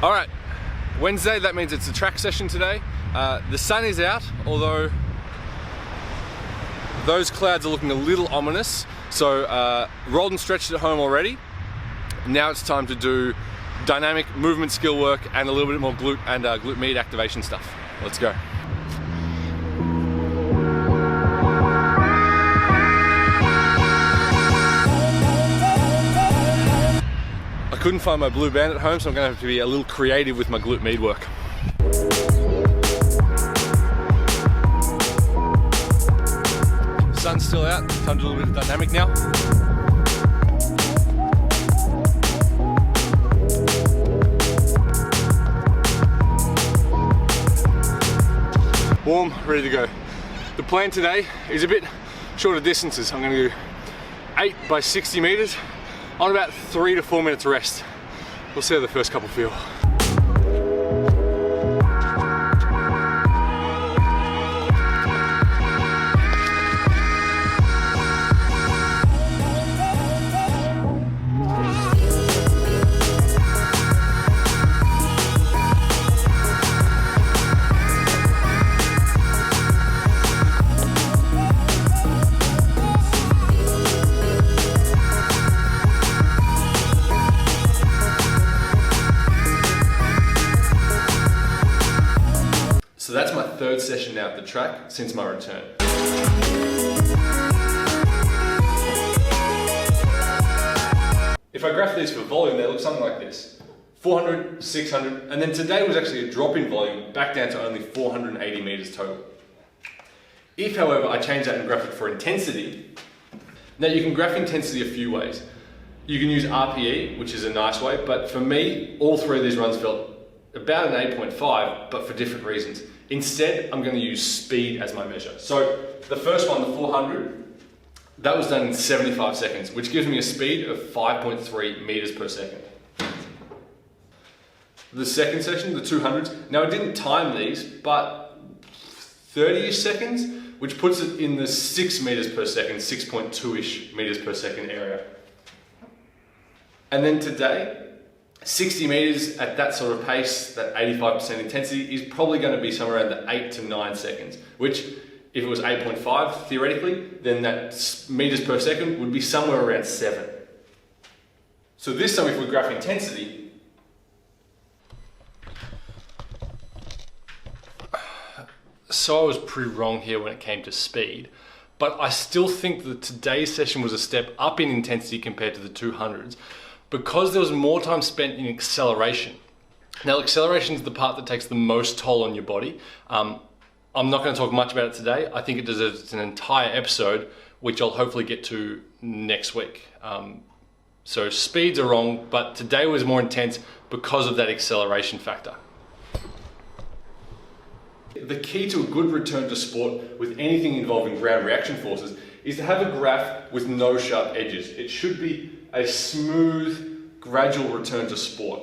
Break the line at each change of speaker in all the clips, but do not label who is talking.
All right, Wednesday, that means it's a track session today. The sun is out, although those clouds are looking a little ominous. So rolled and stretched at home already. Now it's time to do dynamic movement skill work and a little bit more glute and glute med activation stuff. Let's go. I couldn't find my blue band at home, so I'm going to have to be a little creative with my glute med work. Sun's still out, time to do a little bit of dynamic now. Warm, ready to go. The plan today is a bit shorter distances. I'm going to do 8 by 60 meters on about 3 to 4 minutes rest. We'll see how the first couple feel. So that's my third session now at the track since my return. If I graph these for volume, they look something like this. 400, 600, and then today was actually a drop in volume back down to only 480 meters total. If, however, I change that and graph it for intensity, now you can graph intensity a few ways. You can use RPE, which is a nice way, but for me, all three of these runs felt about an 8.5, but for different reasons. Instead, I'm going to use speed as my measure. So the first one, the 400, that was done in 75 seconds, which gives me a speed of 5.3 meters per second. The second session, the 200s, now I didn't time these, but 30-ish seconds, which puts it in the 6 meters per second, 6.2-ish meters per second area. And then today, 60 meters at that sort of pace, that 85% intensity, is probably going to be somewhere around the 8 to 9 seconds, which if it was 8.5 theoretically, then that meters per second would be somewhere around 7. So this time, if we graph intensity, so I was pretty wrong here when it came to speed, but I still think that today's session was a step up in intensity compared to the 200s. Because there was more time spent in acceleration. Now, acceleration is the part that takes the most toll on your body. I'm not going to talk much about it today. I think it deserves an entire episode, which I'll hopefully get to next week. So speeds are wrong, but today was more intense because of that acceleration factor. The key to a good return to sport with anything involving ground reaction forces is to have a graph with no sharp edges. It should be a smooth, gradual return to sport.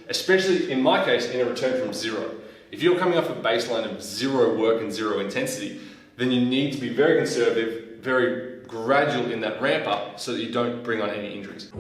Especially in my case, in a return from zero. If you're coming off a baseline of zero work and zero intensity, then you need to be very conservative, very gradual in that ramp up so that you don't bring on any injuries.